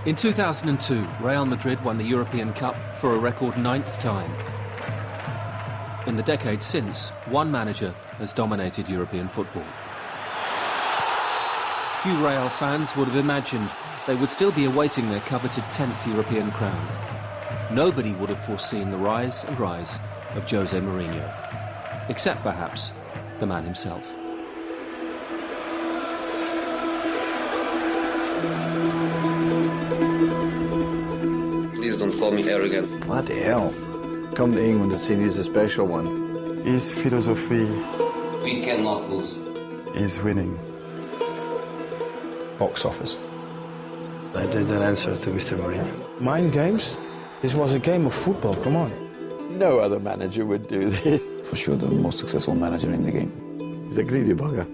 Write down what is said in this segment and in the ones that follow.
In 2002, Real Madrid won the European Cup for a record 9th time. In the decade since, one manager has dominated European football. Few Real fans would have imagined they would still be awaiting their coveted 10th European crown. Nobody would have foreseen the rise and rise of Jose Mourinho, except perhaps the man himself. Please don't call me arrogant. Bloody hell. Come to England and say he's a special one. His philosophy We cannot lose. is winning. Box office. I didn't answer to Mr. Mourinho. Mind games? This was a game of football, come on. No other manager would do this. For sure the most successful manager in the game. He's a greedy bugger.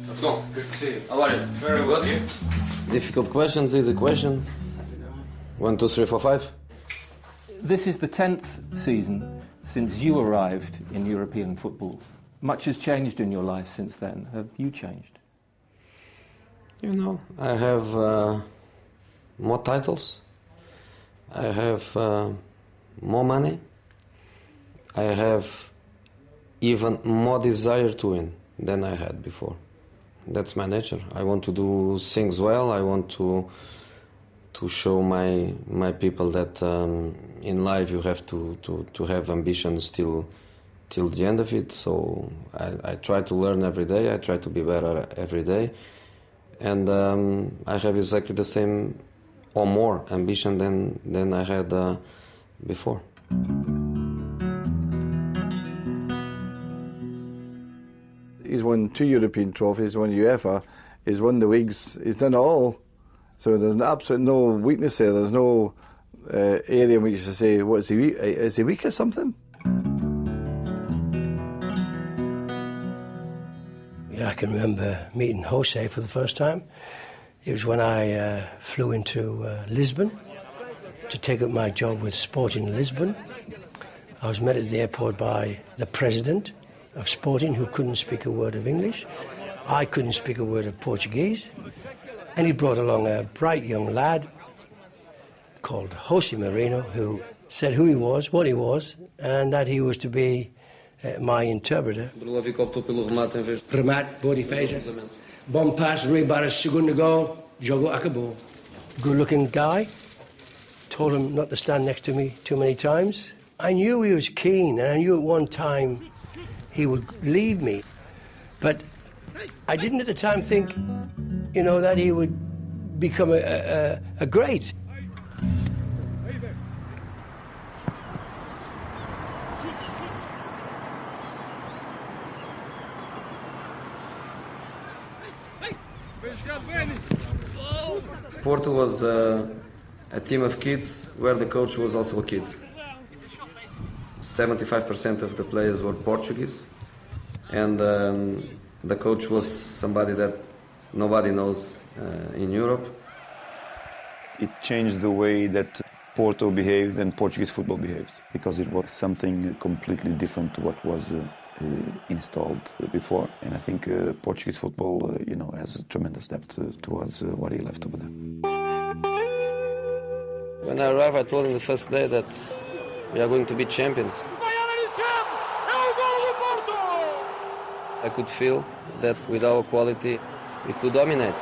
Let's go. Good to see you. How are you? Very good. Difficult questions, easy questions. 1, 2, 3, 4, 5. This is the 10th season since you arrived in European football. Much has changed in your life since then. Have you changed? You know, I have more titles. I have more money. I have even more desire to win than I had before. That's my nature. I want to do things well. I want to show my people that in life you have to have ambitions till the end of it. So I try to learn every day. I try to be better every day. And I have exactly the same or more ambition than I had before. He's won 2 European trophies, won UEFA, he's won the leagues, he's done it all. So there's absolutely no weakness there. There's no area in which you say, what is he weak? Is he weak at something? Yeah, I can remember meeting Jose for the first time. It was when I flew into Lisbon to take up my job with Sporting Lisbon. I was met at the airport by the president of Sporting, who couldn't speak a word of English. I couldn't speak a word of Portuguese. And he brought along a bright young lad called Jose Mourinho, who said who he was, what he was, and that he was to be my interpreter. Remate, boa defesa. Bom pass, Rui Barras, segundo goal, jogo acabou. Good-looking guy. Told him not to stand next to me too many times. I knew he was keen, and I knew at one time he would leave me. But I didn't at the time think, you know, that he would become a great. Porto was a team of kids where the coach was also a kid. 75% of the players were Portuguese, and the coach was somebody that nobody knows in Europe. It changed the way that Porto behaved and Portuguese football behaves, because it was something completely different to what was installed before. And I think Portuguese football, you know, has a tremendous depth towards what he left over there. When I arrived, I told him the first day that we are going to be champions. I could feel that with our quality, we could dominate.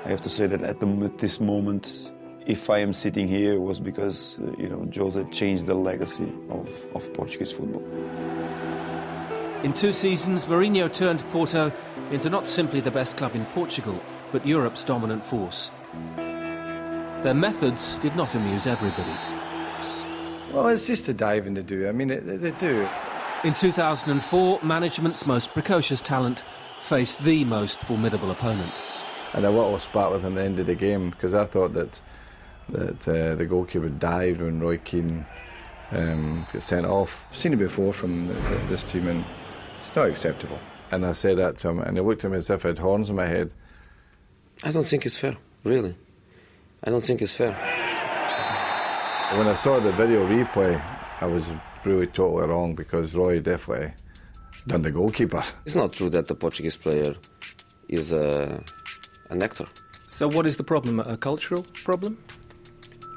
I have to say that at this moment, if I am sitting here, it was because, you know, Jose changed the legacy of Portuguese football. In 2 seasons, Mourinho turned Porto into not simply the best club in Portugal, but Europe's dominant force. Their methods did not amuse everybody. Well, it's just a diving to do. I mean, they do. In 2004, management's most precocious talent faced the most formidable opponent. And a little spat with him at the end of the game, because I thought that the goalkeeper dived when Roy Keane got sent off. I've seen it before from this team, and it's not acceptable. And I said that to him, and he looked at me as if I had horns in my head. I don't think it's fair, really. I don't think it's fair. When I saw the video replay, I was really totally wrong because Roy definitely done the goalkeeper. It's not true that the Portuguese player is an actor. So what is the problem? A cultural problem?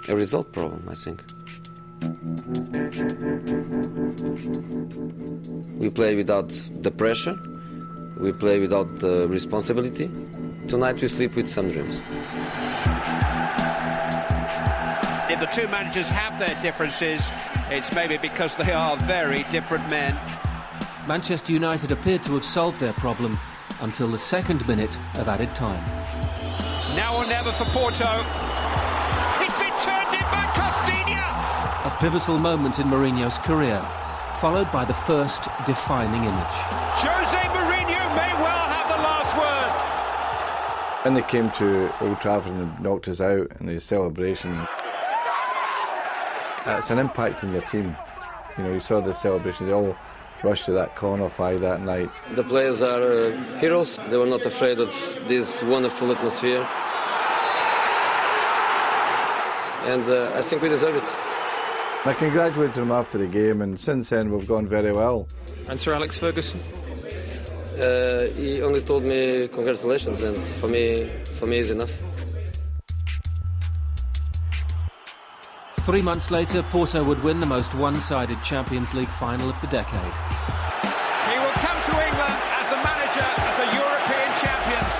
A result problem, I think. We play without the pressure. We play without the responsibility. Tonight we sleep with some dreams. If the two managers have their differences, it's maybe because they are very different men. Manchester United appeared to have solved their problem until the second minute of added time. Now or never for Porto. It's been turned in by Costinha. A pivotal moment in Mourinho's career, followed by the first defining image. Jose Mourinho may well have the last word. When they came to Old Trafford and knocked us out in his celebration, it's an impact on your team. You know, you saw the celebration, they all rushed to that corner flag that night. The players are heroes. They were not afraid of this wonderful atmosphere. And I think we deserve it. I congratulated them after the game, and since then we've gone very well. And Sir Alex Ferguson? He only told me congratulations, and for me is enough. 3 months later, Porto would win the most one-sided Champions League final of the decade. He will come to England as the manager of the European champions.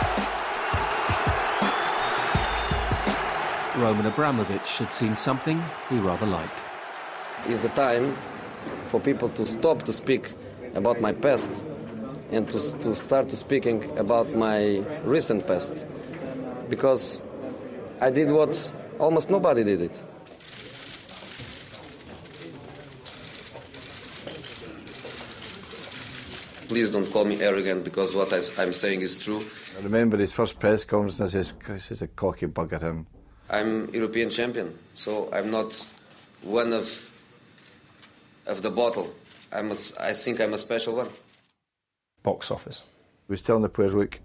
Roman Abramovich had seen something he rather liked. It's the time for people to stop to speak about my past and to start to speaking about my recent past, because I did what almost nobody did it. Please don't call me arrogant, because what I'm saying is true. I remember his first press conference, and I said, this is a cocky bugger him. I'm European champion, so I'm not one of the bottle. I think I'm a special one. Box office. He was telling the players, look,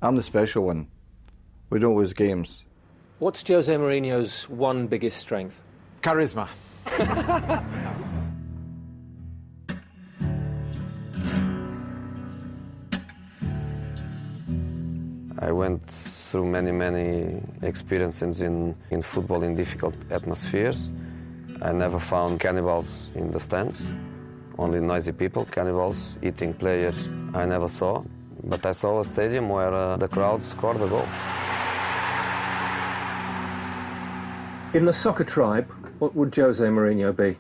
I'm the special one. We don't lose games. What's Jose Mourinho's one biggest strength? Charisma. I went through many experiences in football in difficult atmospheres. I never found cannibals in the stands, only noisy people. Cannibals eating players I never saw, but I saw a stadium where the crowd scored a goal. In the soccer tribe, what would Jose Mourinho be?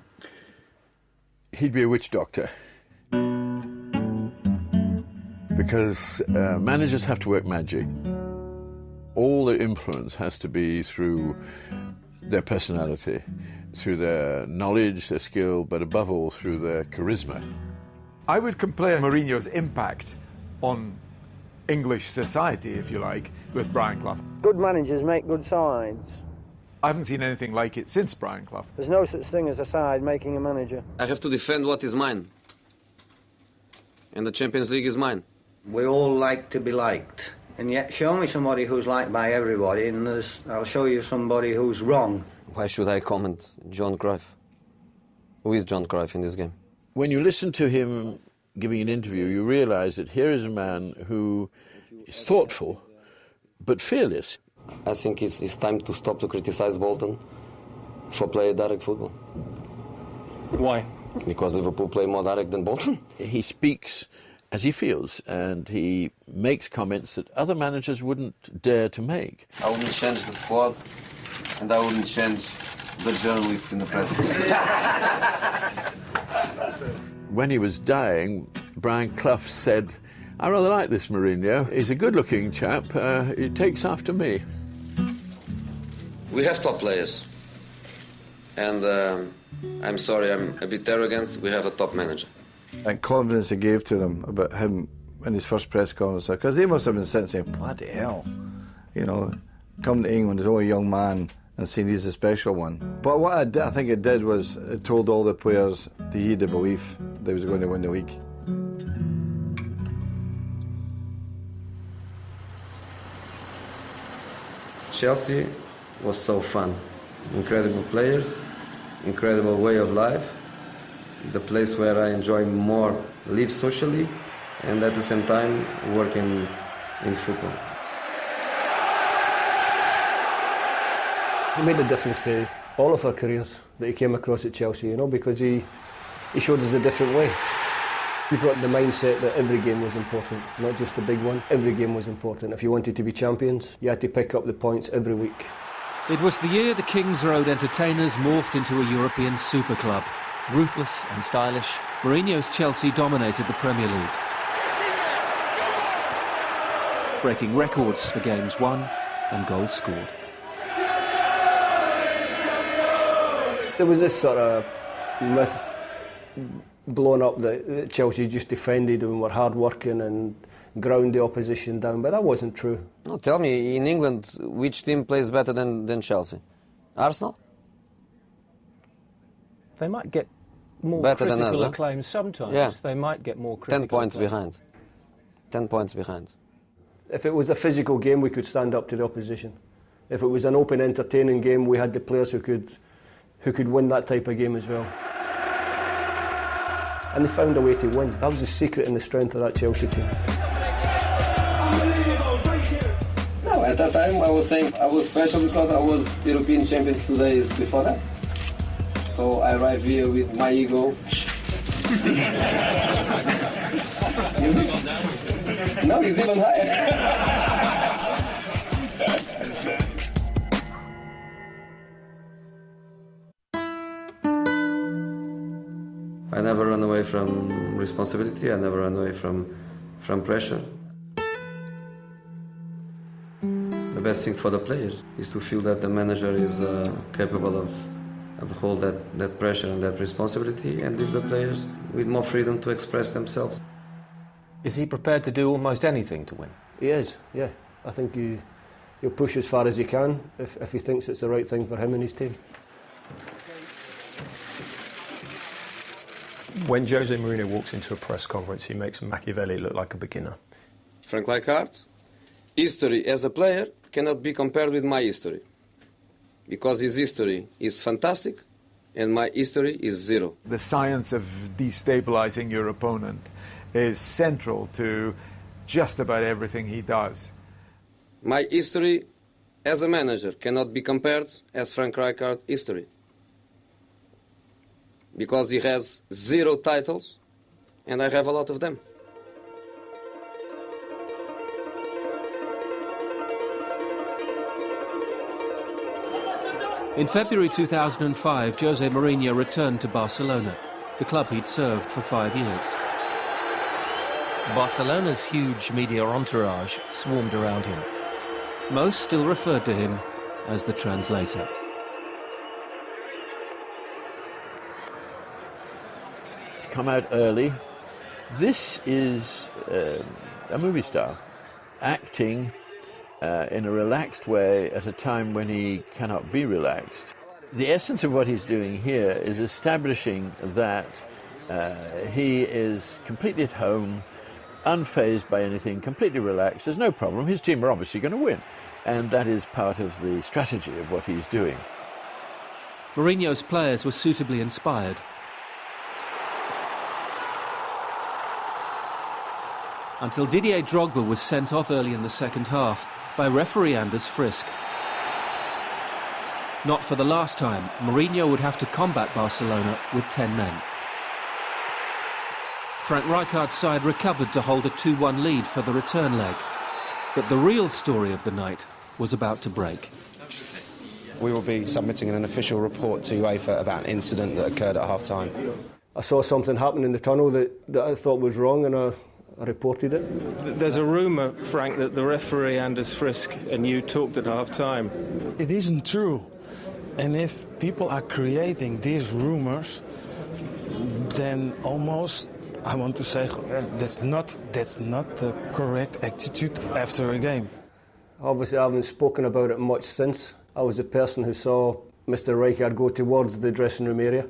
He'd be a witch doctor. Because managers have to work magic. All their influence has to be through their personality, through their knowledge, their skill, but above all through their charisma. I would compare Mourinho's impact on English society, if you like, with Brian Clough. Good managers make good sides. I haven't seen anything like it since Brian Clough. There's no such thing as a side making a manager. I have to defend what is mine. And the Champions League is mine. We all like to be liked. And yet show me somebody who's liked by everybody and I'll show you somebody who's wrong. Why should I comment John Cruyff? Who is John Cruyff in this game? When you listen to him giving an interview, you realize that here is a man who is thoughtful, but fearless. I think it's time to stop to criticize Bolton for playing direct football. Why? Because Liverpool play more direct than Bolton. He speaks as he feels, and he makes comments that other managers wouldn't dare to make. I wouldn't change the squad, and I wouldn't change the journalists in the press. When he was dying, Brian Clough said, I rather like this Mourinho. He's a good-looking chap. He takes after me. We have top players. And I'm sorry, I'm a bit arrogant. We have a top manager. And confidence he gave to them about him in his first press conference, because they must have been sitting saying, bloody hell, you know, come to England as only a young man and saying he's a special one. But what I think it did was it told all the players that he had the belief they was going to win the league. Chelsea was so fun. Incredible players, incredible way of life, the place where I enjoy more, live socially, and at the same time work in football. He made a difference to all of our careers that he came across at Chelsea, you know, because he showed us a different way. He brought the mindset that every game was important, not just the big one. Every game was important. If you wanted to be champions, you had to pick up the points every week. It was the year the Kings Road Entertainers morphed into a European super club. Ruthless and stylish, Mourinho's Chelsea dominated the Premier League, breaking records for games won and goals scored. There was this sort of myth blown up that Chelsea just defended and were hard-working and ground the opposition down, but that wasn't true. No, tell me, in England, which team plays better than Chelsea? Arsenal? They might get more better critical than us, acclaim sometimes. Yeah. They might get more critical 10 points acclaim. behind. 10 points behind. If it was a physical game, we could stand up to the opposition. If it was an open, entertaining game, we had the players who could win that type of game as well. And they found a way to win. That was the secret and the strength of that Chelsea team. No, at that time I was saying I was special because I was European champions 2 days before that. So I arrived here with my ego. No, it's even higher. I never run away from responsibility. I never run away from pressure. The best thing for the players is to feel that the manager is capable of hold that pressure and that responsibility, and leave the players with more freedom to express themselves. Is he prepared to do almost anything to win? He is, yeah. I think he'll push as far as he can if he thinks it's the right thing for him and his team. When Jose Mourinho walks into a press conference, he makes Machiavelli look like a beginner. Frank Rijkaard, history as a player cannot be compared with my history, because his history is fantastic and my history is zero. The science of destabilizing your opponent is central to just about everything he does. My history as a manager cannot be compared as Frank Rijkaard's history, because he has 0 titles and I have a lot of them. In February 2005, Jose Mourinho returned to Barcelona, the club he'd served for 5 years. Barcelona's huge media entourage swarmed around him. Most still referred to him as the translator. He's come out early. This is a movie star acting in a relaxed way at a time when he cannot be relaxed. The essence of what he's doing here is establishing that he is completely at home, unfazed by anything, completely relaxed. There's no problem. His team are obviously going to win. And that is part of the strategy of what he's doing. Mourinho's players were suitably inspired. Until Didier Drogba was sent off early in the second half by referee Anders Frisk. Not for the last time, Mourinho would have to combat Barcelona with 10 men. Frank Rijkaard's side recovered to hold a 2-1 lead for the return leg. But the real story of the night was about to break. We will be submitting an official report to UEFA about an incident that occurred at half-time. I saw something happen in the tunnel that I thought was wrong, and I reported it. There's a rumour, Frank, that the referee Anders Frisk and you talked at half-time. It isn't true. And if people are creating these rumours, then almost, I want to say, that's not the correct attitude after a game. Obviously, I haven't spoken about it much since. I was the person who saw Mr. Rijkaard go towards the dressing room area.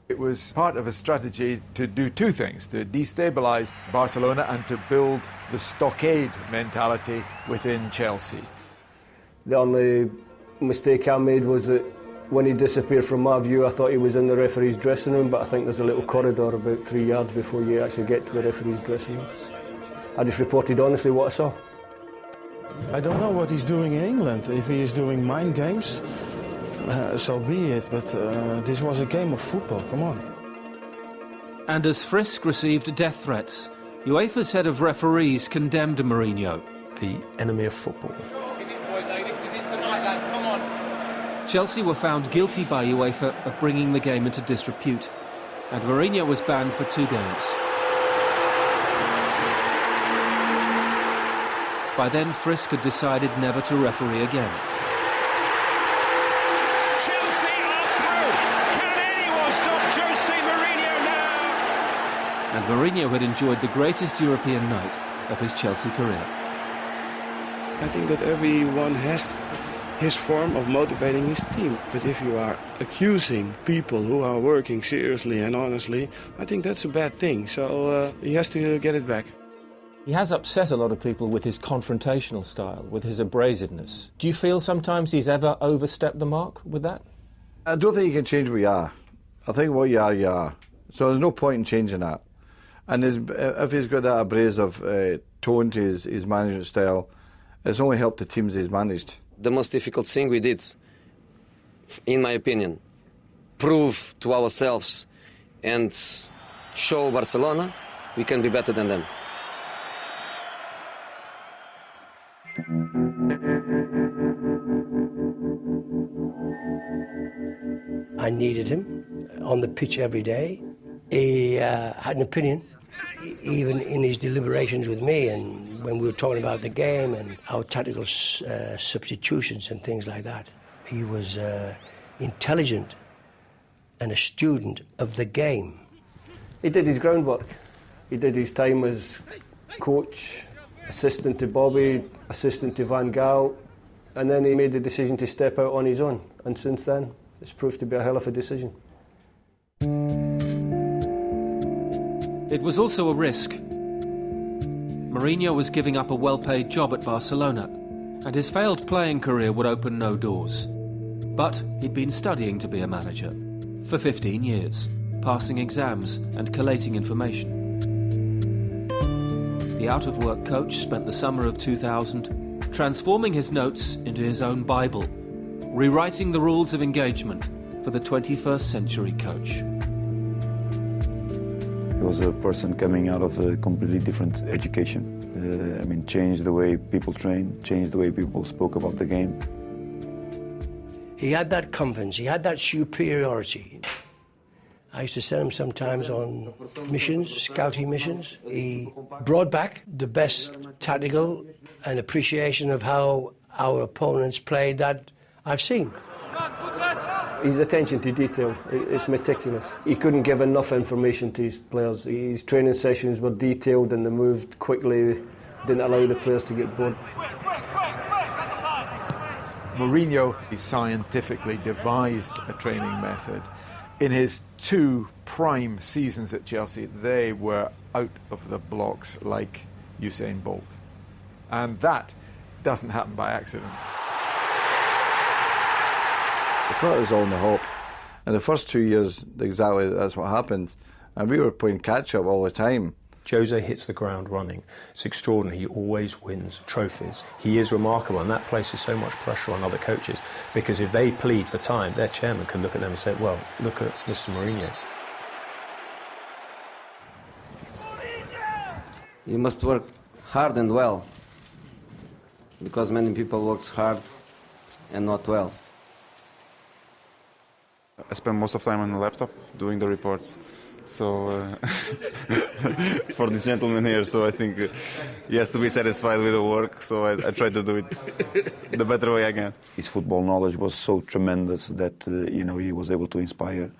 It was part of a strategy to do two things, to destabilise Barcelona and to build the stockade mentality within Chelsea. The only mistake I made was that When he disappeared from my view, I thought he was in the referee's dressing room, but I think there's a little corridor about 3 yards before you actually get to the referee's dressing room. I just reported honestly what I saw. I don't know what he's doing in England. If he is doing mind games, so be it. But this was a game of football, come on. And as Frisk received death threats, UEFA's head of referees condemned Mourinho. The enemy of football. Chelsea were found guilty by UEFA of bringing the game into disrepute, and Mourinho was banned for 2 games. By then, Frisk had decided never to referee again. Chelsea are through! Can anyone stop Jose Mourinho now? And Mourinho had enjoyed the greatest European night of his Chelsea career. I think that everyone has his form of motivating his team. But if you are accusing people who are working seriously and honestly, I think that's a bad thing. So he has to get it back. He has upset a lot of people with his confrontational style, with his abrasiveness. Do you feel sometimes he's ever overstepped the mark with that? I don't think you can change what you are. I think what you are, you are. So there's no point in changing that. And if he's got that abrasive tone to his management style, it's only helped the teams he's managed. The most difficult thing we did, in my opinion, prove to ourselves and show Barcelona we can be better than them. I needed him on the pitch every day. He had an opinion, even in his deliberations with me, and when we were talking about the game and our tactical substitutions and things like that. He was intelligent and a student of the game. He did his groundwork. He did his time as coach, assistant to Bobby, assistant to Van Gaal, and then he made the decision to step out on his own. And since then, it's proved to be a hell of a decision. It was also a risk. Mourinho was giving up a well-paid job at Barcelona, and his failed playing career would open no doors. But he'd been studying to be a manager for 15 years, passing exams and collating information. The out-of-work coach spent the summer of 2000 transforming his notes into his own Bible, rewriting the rules of engagement for the 21st century coach. He was a person coming out of a completely different education. Changed the way people train, changed the way people spoke about the game. He had that confidence, he had that superiority. I used to send him sometimes on missions, scouting missions. He brought back the best tactical and appreciation of how our opponents played that I've seen. His attention to detail is meticulous. He couldn't give enough information to his players. His training sessions were detailed and they moved quickly, didn't allow the players to get bored. Mourinho scientifically devised a training method. In his 2 prime seasons at Chelsea, they were out of the blocks like Usain Bolt. And that doesn't happen by accident. I thought it was all in the hop. In the first 2 years, exactly that's what happened. And we were playing catch-up all the time. Jose hits the ground running. It's extraordinary. He always wins trophies. He is remarkable, and that places so much pressure on other coaches, because if they plead for time, their chairman can look at them and say, well, look at Mr. Mourinho. You must work hard and well, because many people work hard and not well. I spend most of the time on the laptop doing the reports. So, for this gentleman here, so I think he has to be satisfied with the work, so I try to do it the better way I can. His football knowledge was so tremendous that, he was able to inspire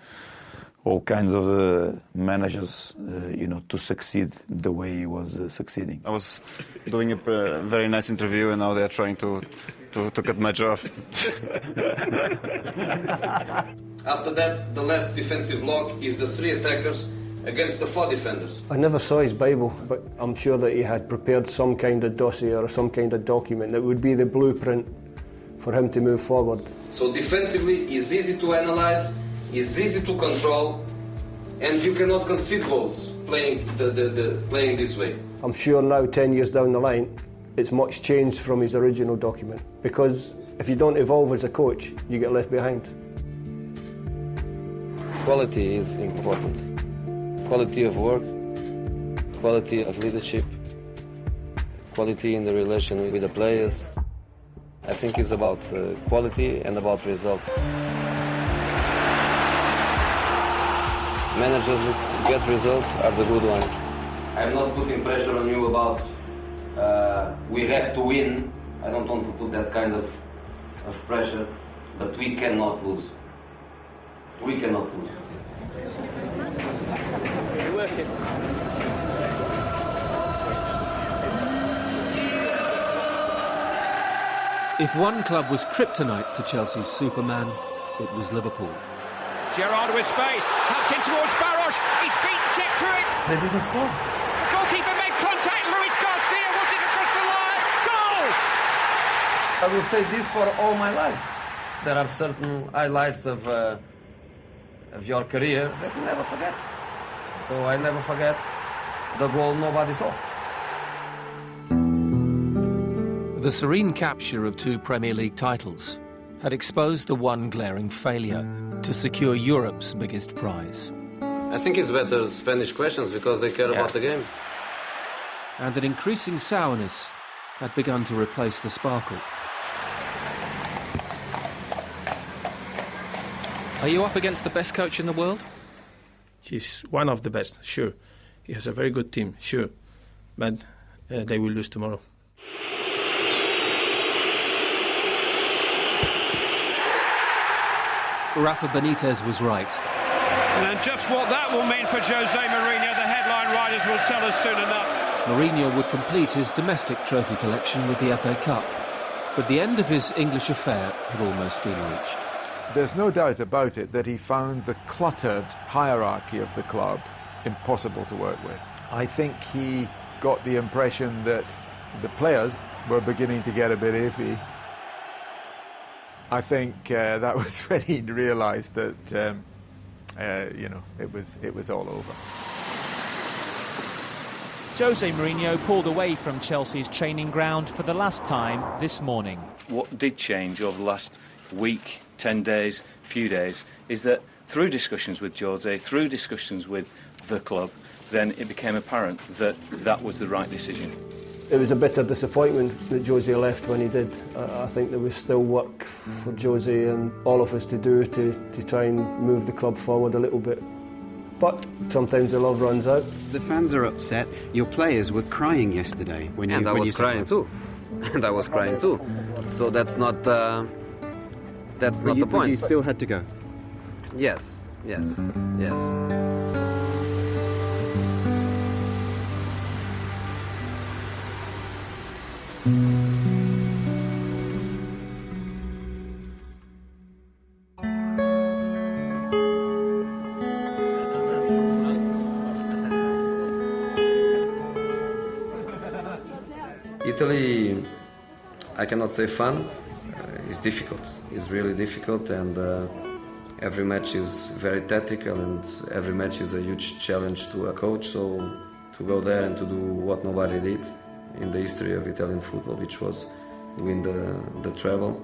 all kinds of managers, to succeed the way he was succeeding. I was doing a very nice interview, and now they're trying to cut my jaw. After that, the last defensive block is the 3 attackers against the 4 defenders. I never saw his Bible, but I'm sure that he had prepared some kind of dossier or some kind of document that would be the blueprint for him to move forward. So defensively, it's easy to analyze, it's easy to control, and you cannot concede goals playing playing this way. I'm sure now, 10 years down the line, it's much changed from his original document, because if you don't evolve as a coach, you get left behind. Quality is important. Quality of work, quality of leadership, quality in the relation with the players. I think it's about quality and about results. Managers who get results are the good ones. I'm not putting pressure on you about we have to win. I don't want to put that kind of pressure, but we cannot lose. We cannot lose. If one club was kryptonite to Chelsea's Superman, it was Liverpool. Gerrard with space, helped in towards Barros, he's beaten Chip to it. They didn't score. The goalkeeper made contact, Luis Garcia was it across the line, goal! I will say this for all my life. There are certain highlights of your career that you never forget. So I never forget the goal nobody saw. The serene capture of 2 Premier League titles had exposed the one glaring failure to secure Europe's biggest prize. I think it's better Spanish questions because they care about the game. And an increasing sourness had begun to replace the sparkle. Are you up against the best coach in the world? He's one of the best, sure. He has a very good team, sure. But they will lose tomorrow. Rafa Benitez was right. And just what that will mean for Jose Mourinho, the headline writers will tell us soon enough. Mourinho would complete his domestic trophy collection with the FA Cup, but the end of his English affair had almost been reached. There's no doubt about it that he found the cluttered hierarchy of the club impossible to work with. I think he got the impression that the players were beginning to get a bit iffy. I think that was when he realised that, it was all over. Jose Mourinho pulled away from Chelsea's training ground for the last time this morning. What did change over the last week, 10 days, few days, is that through discussions with Jose, through discussions with the club, then it became apparent that that was the right decision. It was a bitter disappointment that Jose left when he did. I think there was still work for Jose and all of us to do to try and move the club forward a little bit. But sometimes the love runs out. The fans are upset. Your players were crying yesterday when you. And I was crying too. And I was crying too. So that's not the point. But you still had to go. Yes. Italy, I cannot say fun. It's difficult. It's really difficult, and every match is very tactical, and every match is a huge challenge to a coach. So to go there and to do what nobody did in the history of Italian football, which was win the treble,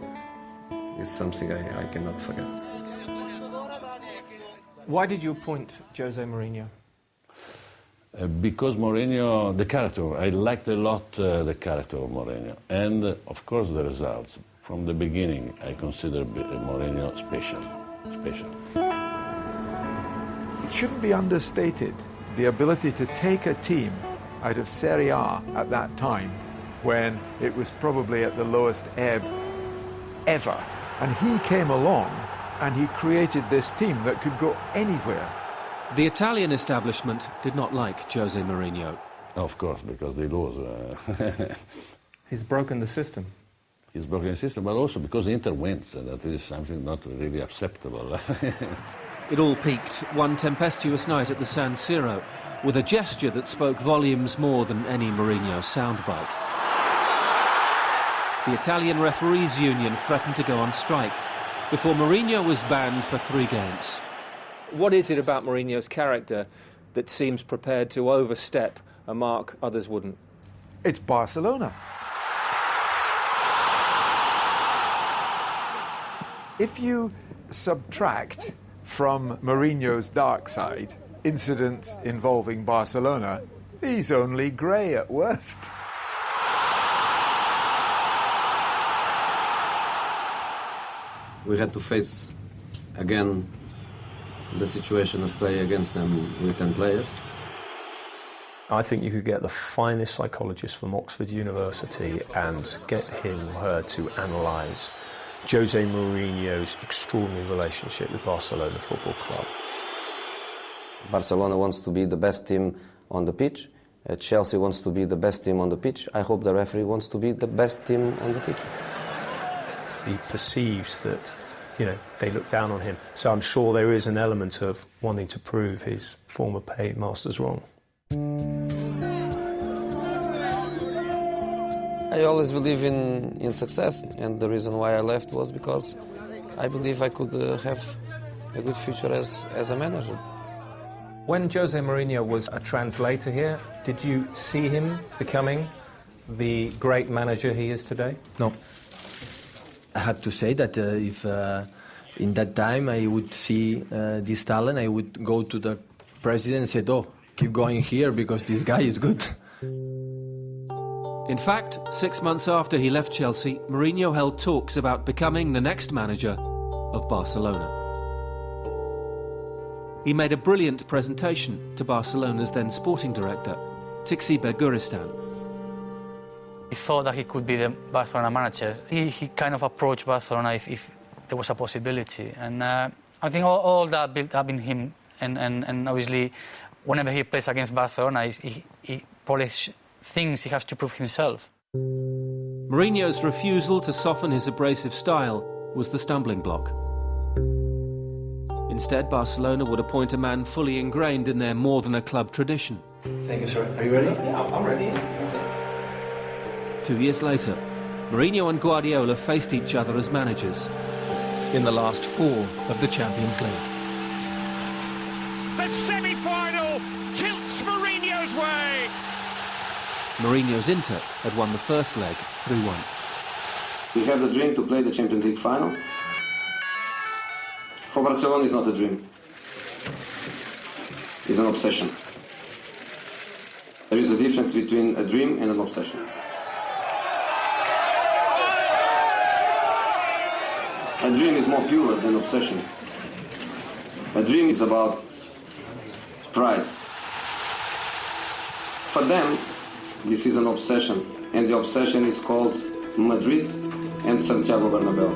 is something I cannot forget. Why did you appoint Jose Mourinho? Because Mourinho, the character, I liked a lot the character of Mourinho, and of course the results. From the beginning, I consider Mourinho special. It shouldn't be understated, the ability to take a team out of Serie A at that time, when it was probably at the lowest ebb ever. And he came along and he created this team that could go anywhere. The Italian establishment did not like Jose Mourinho. Of course, because they lose. He's broken the system. He's broken the system, but also because Inter wins, and that is something not really acceptable. It all peaked one tempestuous night at the San Siro, with a gesture that spoke volumes more than any Mourinho soundbite. The Italian Referees Union threatened to go on strike before Mourinho was banned for 3 games. What is it about Mourinho's character that seems prepared to overstep a mark others wouldn't? It's Barcelona. If you subtract from Mourinho's dark side incidents involving Barcelona, he's only grey at worst. We had to face again the situation of play against them with 10 players. I think you could get the finest psychologist from Oxford University and get him or her to analyse Jose Mourinho's extraordinary relationship with Barcelona Football Club. Barcelona wants to be the best team on the pitch. Chelsea wants to be the best team on the pitch. I hope the referee wants to be the best team on the pitch. He perceives that, you know, they look down on him. So I'm sure there is an element of wanting to prove his former paid masters wrong. I always believe in success, and the reason why I left was because I believe I could have a good future as a manager. When Jose Mourinho was a translator here, did you see him becoming the great manager he is today? No. I have to say that if in that time I would see this talent, I would go to the president and say, "Oh, keep going here because this guy is good." In fact, 6 months after he left Chelsea, Mourinho held talks about becoming the next manager of Barcelona. He made a brilliant presentation to Barcelona's then sporting director, Txiki Begiristain. He thought that he could be the Barcelona manager. He kind of approached Barcelona if there was a possibility. And I think all that built up in him. And obviously, whenever he plays against Barcelona, he probably thinks he has to prove himself. Mourinho's refusal to soften his abrasive style was the stumbling block. Instead, Barcelona would appoint a man fully ingrained in their more-than-a-club tradition. Thank you, sir. Are you ready? Yeah, I'm ready. 2 years later, Mourinho and Guardiola faced each other as managers in the last 4 of the Champions League. The semi-final tilts Mourinho's way. Mourinho's Inter had won the first leg 3-1. We have the dream to play the Champions League final. For Barcelona, it's not a dream. It's an obsession. There is a difference between a dream and an obsession. A dream is more pure than obsession. A dream is about pride. For them, this is an obsession, and the obsession is called Madrid and Santiago Bernabéu.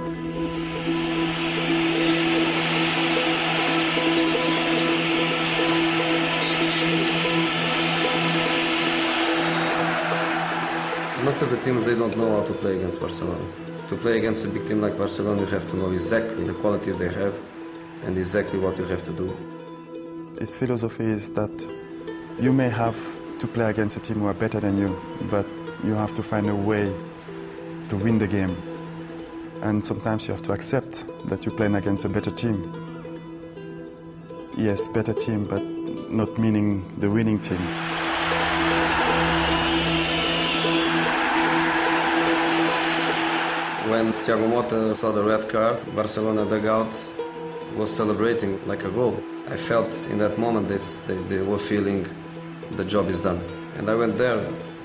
Most of the teams, they don't know how to play against Barcelona. To play against a big team like Barcelona, you have to know exactly the qualities they have and exactly what you have to do. His philosophy is that you may have to play against a team who are better than you, but you have to find a way to win the game. And sometimes you have to accept that you're playing against a better team. Yes, better team, but not meaning the winning team. When Thiago Motta saw the red card, Barcelona dugout was celebrating like a goal. I felt in that moment they were feeling the job is done. And I went there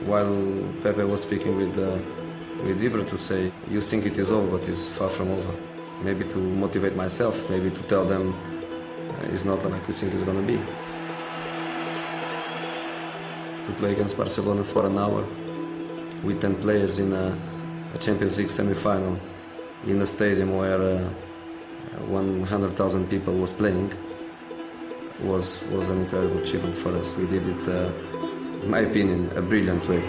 while Pepe was speaking with Ibra to say, you think it is over, but it's far from over. Maybe to motivate myself, maybe to tell them it's not like we think it's going to be. To play against Barcelona for an hour with 10 players in a Champions League semi-final in a stadium where 100,000 people was playing was an incredible achievement for us. We did it, in my opinion, a brilliant way.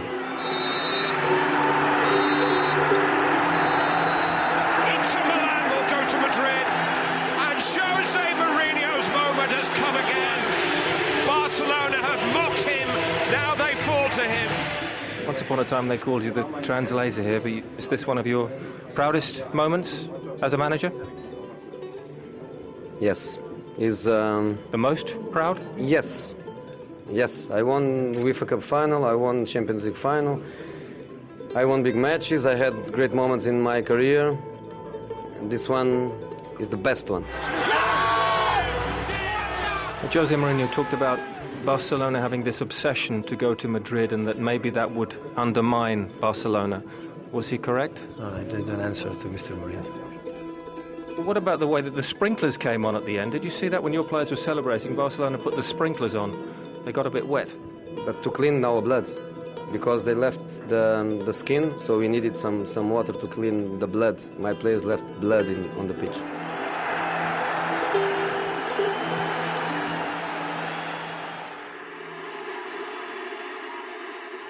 Inter Milan will go to Madrid, and Jose Mourinho's moment has come again. Barcelona have mocked him, now they fall to him. Once Once upon a time they called you the translator here, but is this one of your proudest moments as a manager? Yes. Is the most proud? Yes. Yes, I won UEFA Cup final, I won Champions League final, I won big matches, I had great moments in my career. And this one is the best one. Jose Mourinho talked about Barcelona having this obsession to go to Madrid and that maybe that would undermine Barcelona. Was he correct? No, I didn't answer to Mr. Mourinho. What about the way that the sprinklers came on at the end? Did you see that when your players were celebrating? Barcelona put the sprinklers on. They got a bit wet. But to clean our blood, because they left the skin, so we needed some water to clean the blood. My players left blood on the pitch.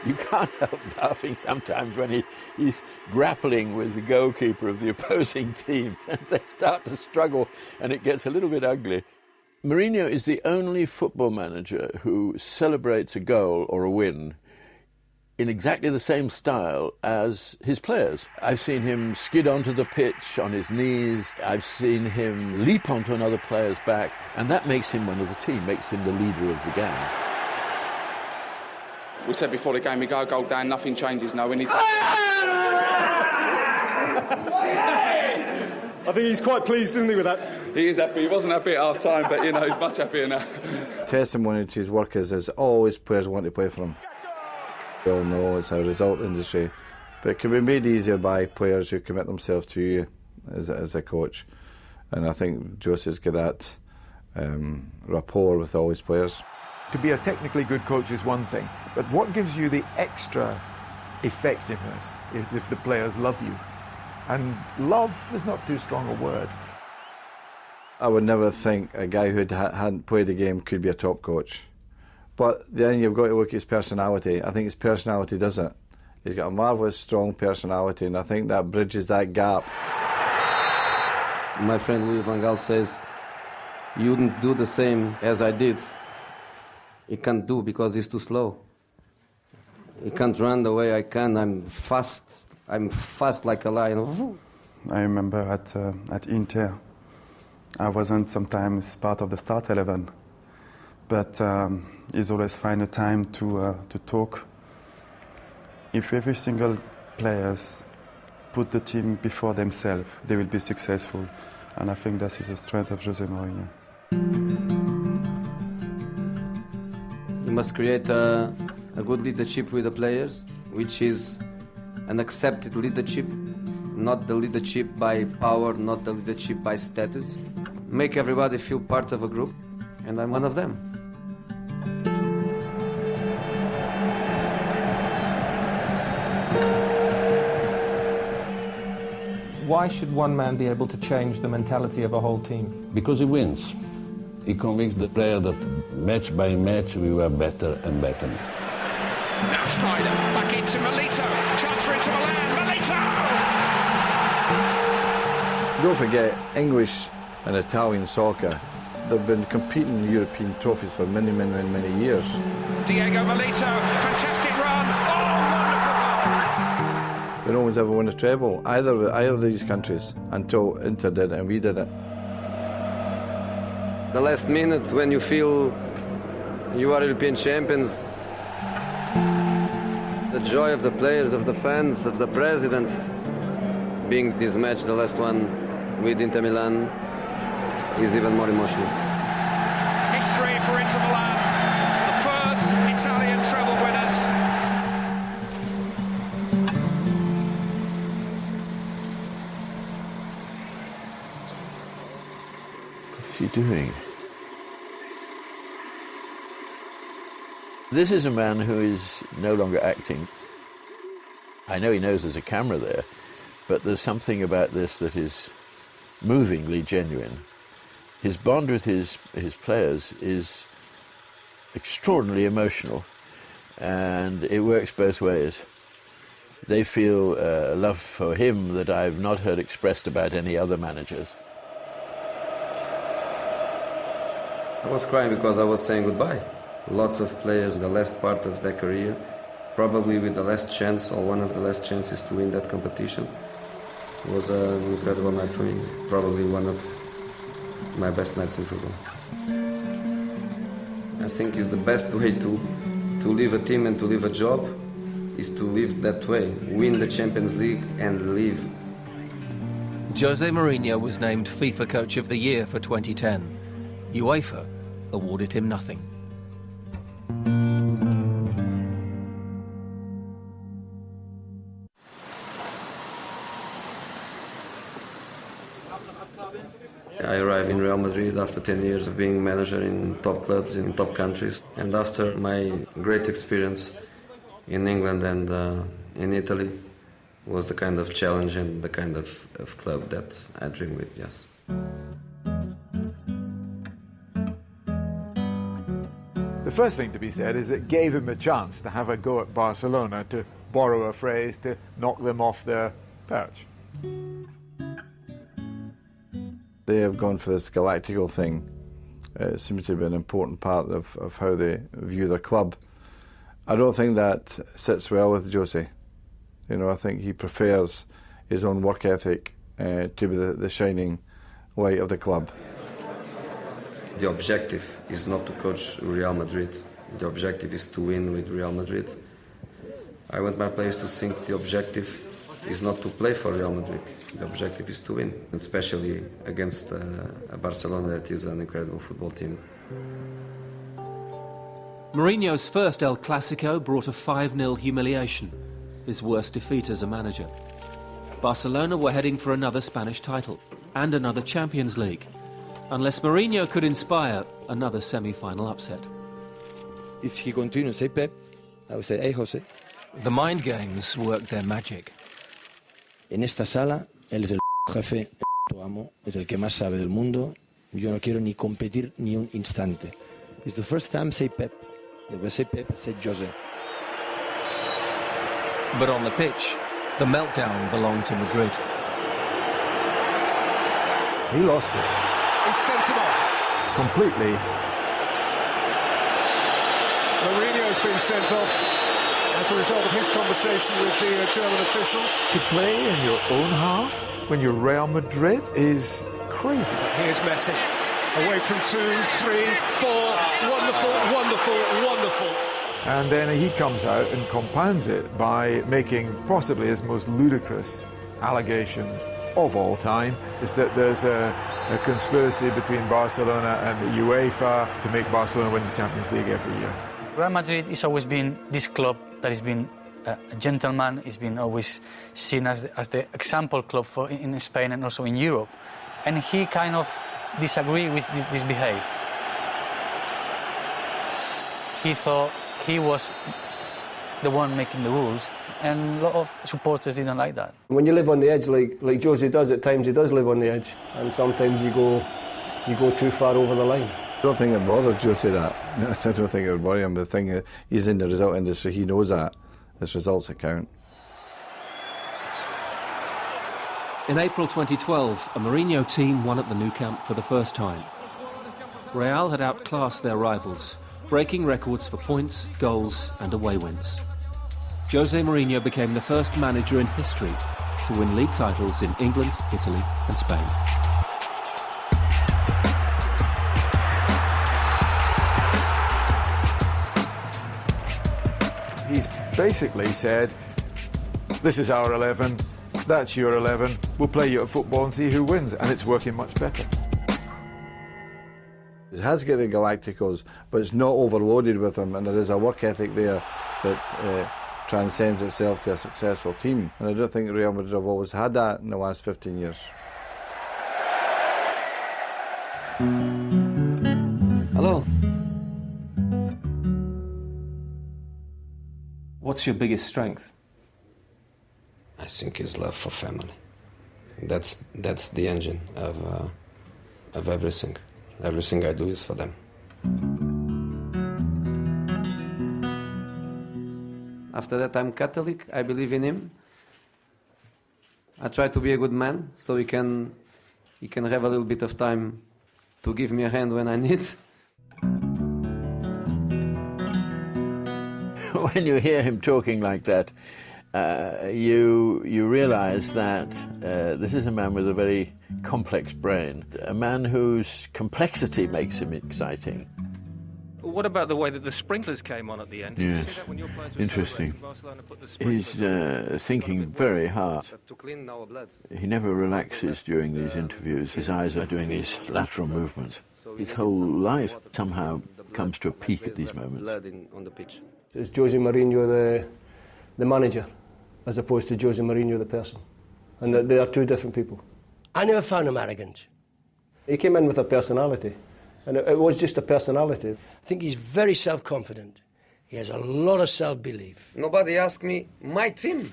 You can't help laughing sometimes when he's grappling with the goalkeeper of the opposing team and they start to struggle and it gets a little bit ugly. Mourinho is the only football manager who celebrates a goal or a win in exactly the same style as his players. I've seen him skid onto the pitch on his knees. I've seen him leap onto another player's back, and that makes him one of the team, makes him the leader of the gang. We said before the game, we go goal down, nothing changes. No, we need to... I think he's quite pleased, isn't he, with that? He is happy. He wasn't happy at half-time, but, you know, he's much happier now. Testimony to his work is always players want to play for him. We all know it's a result industry, but it can be made easier by players who commit themselves to you as a coach. And I think Jose's got that rapport with all his players. To be a technically good coach is one thing, but what gives you the extra effectiveness is if the players love you. And love is not too strong a word. I would never think a guy who hadn't played a game could be a top coach. But then you've got to look at his personality. I think his personality does it. He's got a marvellous, strong personality, and I think that bridges that gap. My friend Louis van Gaal says, you wouldn't do the same as I did. He can't do because he's too slow. He can't run the way I can. I'm fast like a lion. I remember at Inter, I wasn't sometimes part of the start 11, but he's always find a time to talk. If every single players put the team before themselves, they will be successful, and I think that is the strength of Jose Mourinho. You must create a good leadership with the players, which is an accepted leadership, not the leadership by power, not the leadership by status. Make everybody feel part of a group, and I'm one of them. Why should one man be able to change the mentality of a whole team? Because he wins. He convinced the player that match by match we were better and better. Now Snyder, back into Milito. Chance for Inter Milan. Milito! Don't forget, English and Italian soccer, they've been competing in European trophies for many, many, many, many years. Diego Milito, fantastic run. Oh, wonderful goal! No one's ever won a treble, either of these countries, until Inter did it and we did it. The last minute when you feel you are European champions, the joy of the players, of the fans, of the president, being this match, the last one with Inter Milan, is even more emotional. History for Inter Milan, the first Italian treble winners. What's he doing? This is a man who is no longer acting. I know he knows there's a camera there, but there's something about this that is movingly genuine. His bond with his players is extraordinarily emotional, and it works both ways. They feel a love for him that I've not heard expressed about any other managers. I was crying because I was saying goodbye. Lots of players, the last part of their career, probably with the last chance or one of the last chances to win that competition. It was an incredible night for me, probably one of my best nights in football. I think it's the best way to leave a team and to leave a job is to live that way, win the Champions League and leave. Jose Mourinho was named FIFA Coach of the Year for 2010. UEFA awarded him nothing. I arrived in Real Madrid after 10 years of being manager in top clubs in top countries, and after my great experience in England and in Italy was the kind of challenge and the kind of club that I dream with, yes. The first thing to be said is it gave him a chance to have a go at Barcelona, to borrow a phrase, to knock them off their perch. They have gone for this Galactical thing. It seems to be an important part of how they view their club. I don't think that sits well with Jose. You know, I think he prefers his own work ethic to be the shining light of the club. The objective is not to coach Real Madrid. The objective is to win with Real Madrid. I want my players to think the objective is not to play for Real Madrid. The objective is to win, especially against a Barcelona that is an incredible football team. Mourinho's first El Clasico brought a 5-0 humiliation, his worst defeat as a manager. Barcelona were heading for another Spanish title and another Champions League, unless Mourinho could inspire another semi-final upset. If he continues to say Pep, I would say, hey, Jose. The mind games worked their magic. En esta sala, él es el jefe, el amo, es el que más sabe del mundo. Yo no quiero ni competir ni un instante. It's the first time I say Pep. When I say Pep, I say Jose. But on the pitch, the meltdown belonged to Madrid. He lost it. He sent him off. Completely. Mourinho's been sent off as a result of his conversation with the German officials. To play in your own half when you're Real Madrid is crazy. Here's Messi, away from 2, 3, 4, wonderful, wonderful, wonderful. And then he comes out and compounds it by making possibly his most ludicrous allegation of all time, is that there's a conspiracy between Barcelona and the UEFA to make Barcelona win the Champions League every year. Real Madrid has always been this club that has been a gentleman, it's been always seen as the example club in Spain and also in Europe. And he kind of disagreed with this behavior. He thought he was the one making the rules, and a lot of supporters didn't like that. When you live on the edge, like Jose does at times, he does live on the edge, and sometimes you go too far over the line. I don't think it bothers Jose that. I don't think it would worry him. The thing is, he's in the result industry, he knows that. It's results that count. In April 2012, a Mourinho team won at the Nou Camp for the first time. Real had outclassed their rivals, breaking records for points, goals and away wins. Jose Mourinho became the first manager in history to win league titles in England, Italy and Spain. He's basically said, this is our 11, that's your 11, we'll play you at football and see who wins, and it's working much better. It has got the Galacticos, but it's not overloaded with them, and there is a work ethic there that transcends itself to a successful team. And I don't think Real Madrid have always had that in the last 15 years. Hello. What's your biggest strength? I think it's love for family. That's the engine of everything. Everything I do is for them. After that, I'm Catholic. I believe in him. I try to be a good man, so he can have a little bit of time to give me a hand when I need. when you hear him talking like that, you realise that this is a man with a very complex brain, a man whose complexity makes him exciting. What about the way that the sprinklers came on at the end? Did you Yes, see that when your players were interesting. celebrating? Barcelona put the He's sprinklers on? thinking very hard. To clean our blood. He never relaxes during these interviews. His eyes are doing these lateral movements. His whole life somehow comes to a peak at these moments. Blood on the pitch. Is Jose Mourinho the manager, as opposed to Jose Mourinho the person? And they are two different people. I never found him arrogant. He came in with a personality, and it was just a personality. I think he's very self-confident. He has a lot of self-belief. Nobody asked me my team. Do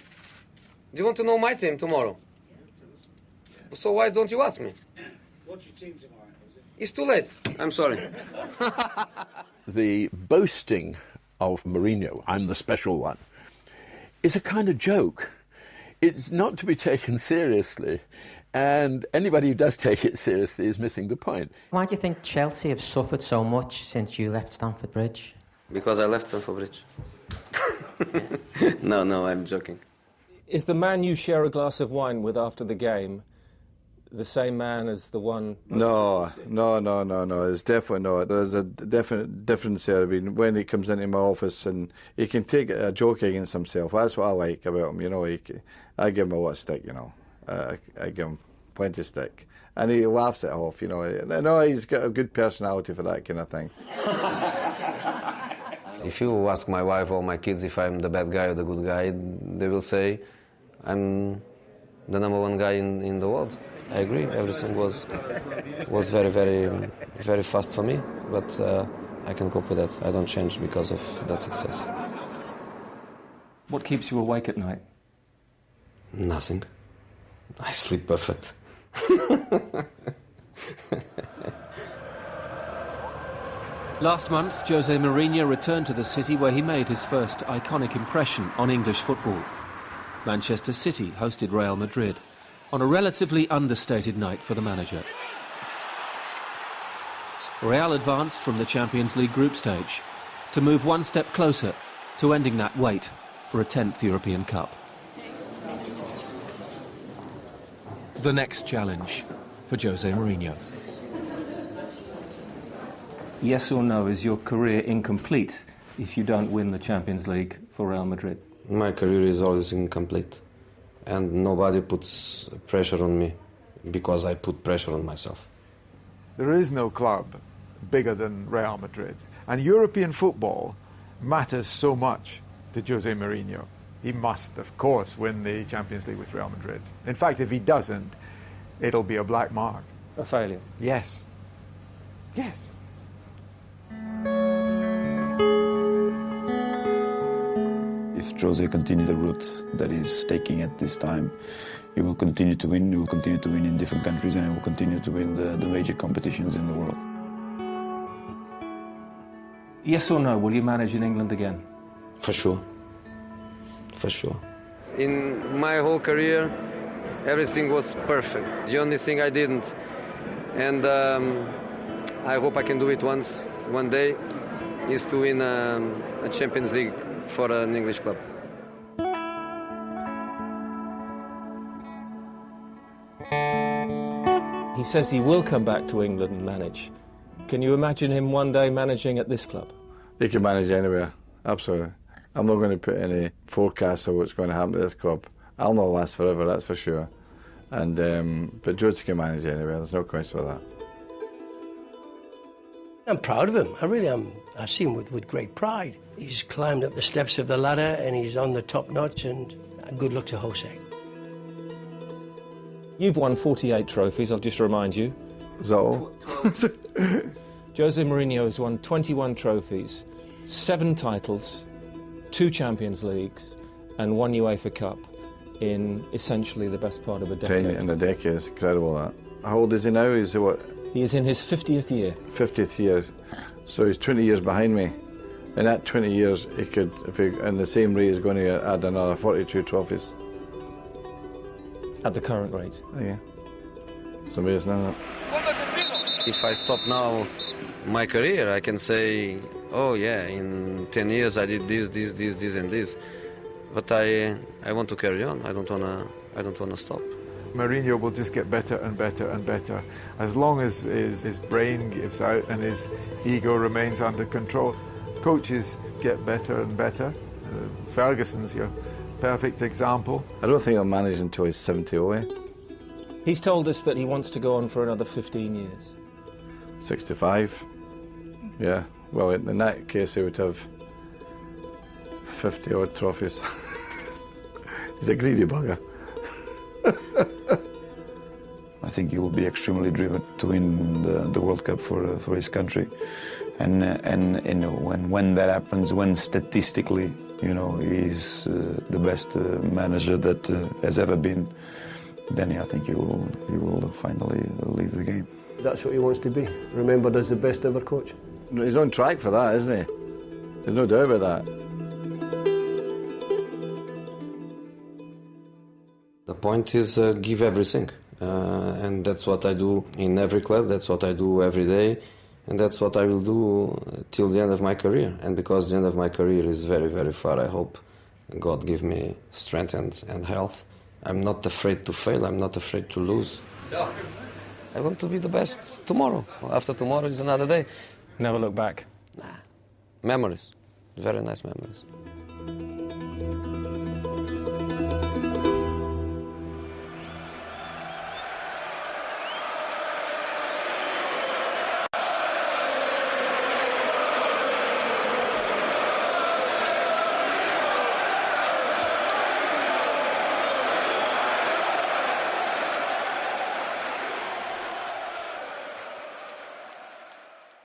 you want to know my team tomorrow? So why don't you ask me? What's your team tomorrow? It's too late. I'm sorry. The boasting of Mourinho, I'm the special one, is a kind of joke. It's not to be taken seriously, and anybody who does take it seriously is missing the point. Why do you think Chelsea have suffered so much since you left Stamford Bridge? Because I left Stamford Bridge. No, I'm joking. Is the man you share a glass of wine with after the game the same man as the one? No. It's definitely not. There's a definite difference there. I mean, when he comes into my office and he can take a joke against himself. That's what I like about him. You know, I give him a lot of stick. You know, I give him plenty of stick, and he laughs it off. You know, no, he's got a good personality for that kind of thing. If you ask my wife or my kids if I'm the bad guy or the good guy, they will say I'm the number one guy in the world. I agree. Everything was very, very, very fast for me, but I can cope with that. I don't change because of that success. What keeps you awake at night? Nothing. I sleep perfect. Last month, Jose Mourinho returned to the city where he made his first iconic impression on English football. Manchester City hosted Real Madrid on a relatively understated night for the manager. Real advanced from the Champions League group stage to move one step closer to ending that wait for a 10th European Cup. The next challenge for Jose Mourinho. Yes or no, is your career incomplete if you don't win the Champions League for Real Madrid? My career is always incomplete, and nobody puts pressure on me because I put pressure on myself. There is no club bigger than Real Madrid, and European football matters so much to Jose Mourinho. He must, of course, win the Champions League with Real Madrid. In fact, if he doesn't, it'll be a black mark. A failure? Yes. Yes. If Jose continues the route that he's taking at this time, he will continue to win. He will continue to win in different countries, and he will continue to win the major competitions in the world. Yes or no, will you manage in England again? For sure. For sure. In my whole career, everything was perfect. The only thing I didn't, and I hope I can do it one day, is to win a Champions League for an English club. He says he will come back to England and manage. Can you imagine him one day managing at this club? He can manage anywhere, absolutely. I'm not going to put any forecasts of what's going to happen to this club. I'll not last forever, that's for sure. And but Jose can manage anywhere, there's no question about that. I'm proud of him, I really am. I see him with great pride. He's climbed up the steps of the ladder and he's on the top notch, and good luck to Jose. You've won 48 trophies, I'll just remind you. Is that all? Jose Mourinho has won 21 trophies, 7 titles, 2 Champions Leagues and 1 UEFA Cup in essentially the best part of a decade. 10 in a decade, it's incredible that. How old is he now? He's what? He is in his 50th year. 50th year. So he's 20 years behind me. In that 20 years, he could, if he, in the same rate, he's going to add another 42 trophies. At the current rate? Yeah. It's amazing, isn't it? If I stop now my career, I can say oh yeah, in 10 years I did this and this. But I want to carry on. I don't wanna stop. Mourinho will just get better and better and better as long as his brain gives out and his ego remains under control. Coaches get better and better. Ferguson's your perfect example. I don't think he'll manage until he's 70 away. He's told us that he wants to go on for another 15 years. 65. Yeah, well, in that case, he would have 50 odd trophies. He's a greedy bugger. I think he will be extremely driven to win the World Cup for his country, and you know, when that happens, when statistically, you know, he's the best manager that has ever been, then I think he will finally leave the game. That's what he wants to be, remembered as the best ever coach. He's on track for that, isn't he? There's no doubt about that. The point is give everything. And that's what I do in every club, that's what I do every day, and that's what I will do till the end of my career. And because the end of my career is very, very far, I hope God give me strength and health. I'm not afraid to fail, I'm not afraid to lose. I want to be the best tomorrow. After tomorrow is another day. Never look back. Memories, very nice memories.